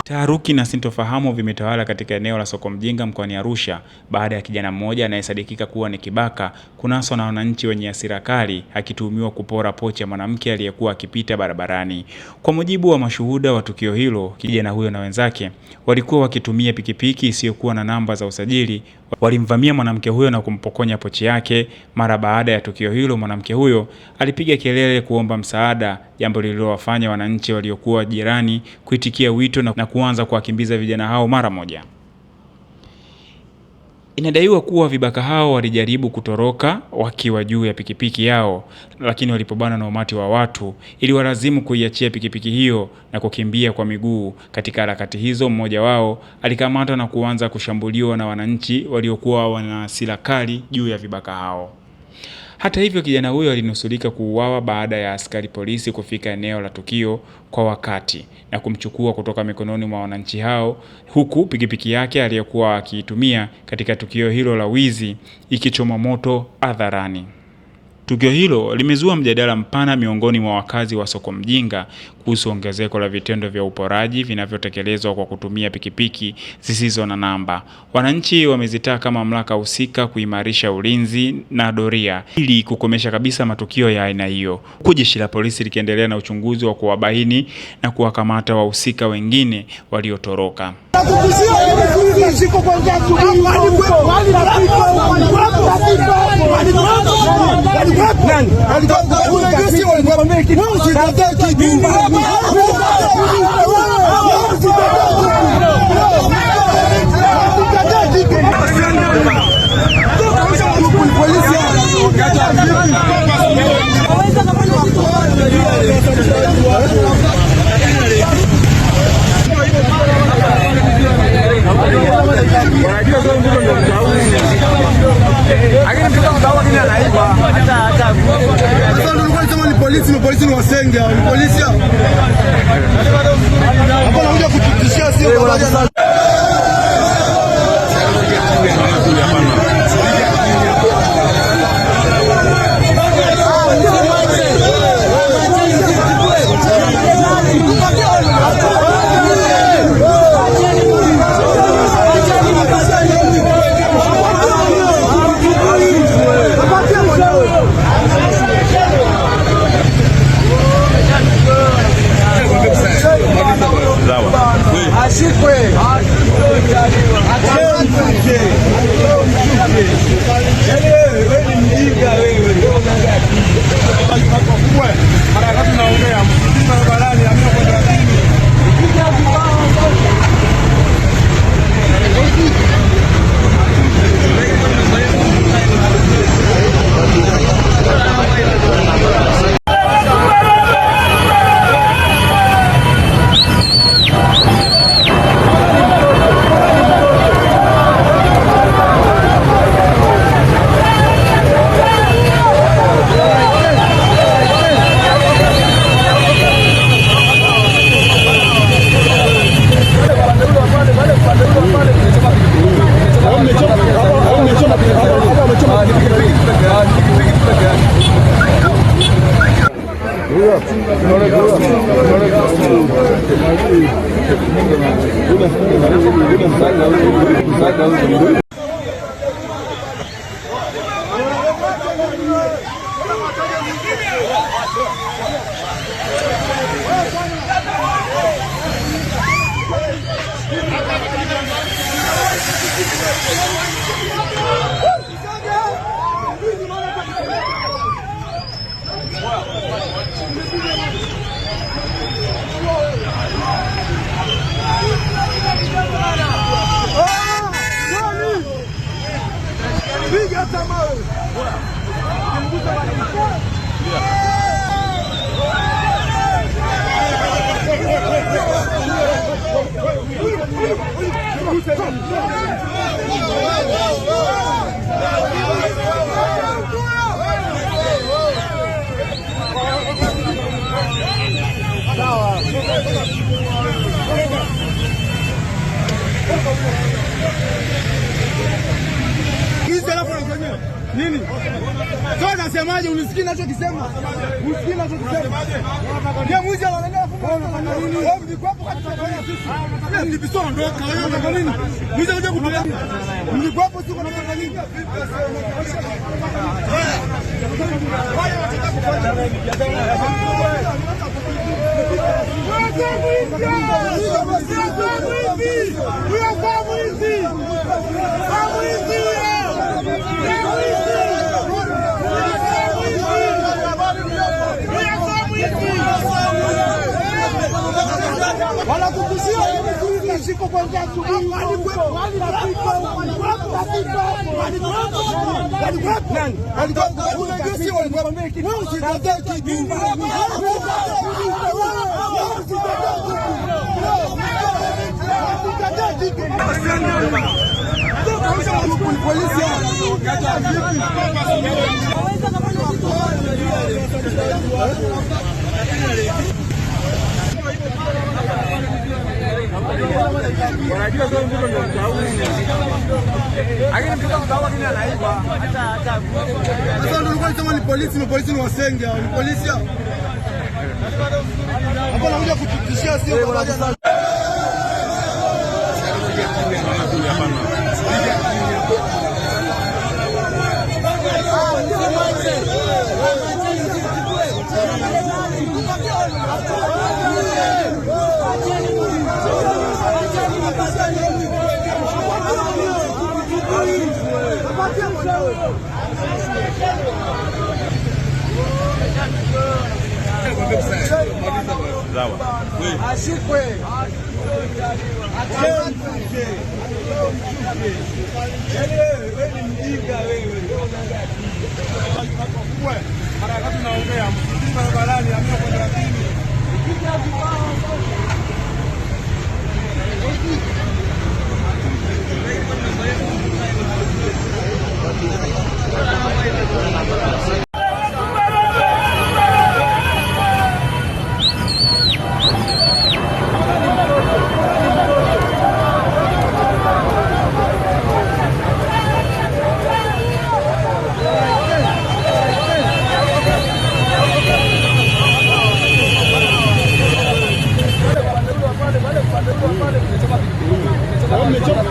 Taharuki na sintofahamu vimetawala katika eneo la Soko Mjinga mkoani Arusha baada ya kijana mmoja anayesadikika kuwa ni kibaka kunaswa na wananchi wenye hasira kali akituhumiwa kupora pochi ya mwanamke aliyekuwa akipita barabarani. Kwa mujibu wa mashuhuda wa tukio hilo, kijana huyo na wenzake walikuwa wakitumia pikipiki isiyokuwa na namba za usajili. Walimvamia mwanamke huyo na kumpokonya pochi yake. Mara baada ya tukio hilo, mwanamke huyo alipiga kelele kuomba msaada, jambo lililowafanya wananchi waliokuwa jirani kuitikia wito na kuanza kuwakimbiza vijana hao mara moja. Inadaiwa kuwa vibaka hao walijaribu kutoroka wakiwa juu ya pikipiki yao, lakini walipobana na umati wa watu iliwalazimu kuiachia pikipiki hiyo na kukimbia kwa miguu. Katika harakati hizo, mmoja wao alikamatwa na kuanza kushambuliwa na wananchi waliokuwa wana hasira kali juu ya vibaka hao. Hata hivyo, kijana huyo alinusurika kuuawa baada ya askari polisi kufika eneo la tukio kwa wakati na kumchukua kutoka mikononi mwa wananchi hao, huku pikipiki yake aliyokuwa akiitumia katika tukio hilo la wizi ikichoma moto hadharani. Tukio hilo limezua mjadala mpana miongoni mwa wakazi wa Soko Mjinga kuhusu ongezeko la vitendo vya uporaji vinavyotekelezwa kwa kutumia pikipiki zisizo na namba. Wananchi wamezitaka mamlaka husika kuimarisha ulinzi na doria ili kukomesha kabisa matukio ya aina hiyo. Huku jeshi la polisi likiendelea na uchunguzi wa kuwabaini na kuwakamata wahusika wengine waliotoroka. Polisi wasenge polisi hapo anakuja kututishia sio pamoja. Nini? Sasa nasemaje? Unisikii ninachokisema? Unisikii ninachokisema? Ndio mwizi anaendelea kufanya nini? Wewe mlikuwa hapo katika kufanya sisi. Mimi nilipisoa ndoka wewe unafanya nini? Mwizi anakuja kutulia. Mlikuwa hapo sio unafanya nini? Wale wanataka kufanya wanakutishia shiko kwanza asubuhi. Wanajua sio mtu ndio mtauni. Lakini mtu kama kile anaiba hata sasa ndio ulikuwa unasema ni polisi ni wasenge, ni polisi hapo. Hapo anakuja kututishia sio kwa sababu ashukwe wewe ni mjinga wewe. Harakati naongea msikiti barabarani amia kwa 30. Wamechoma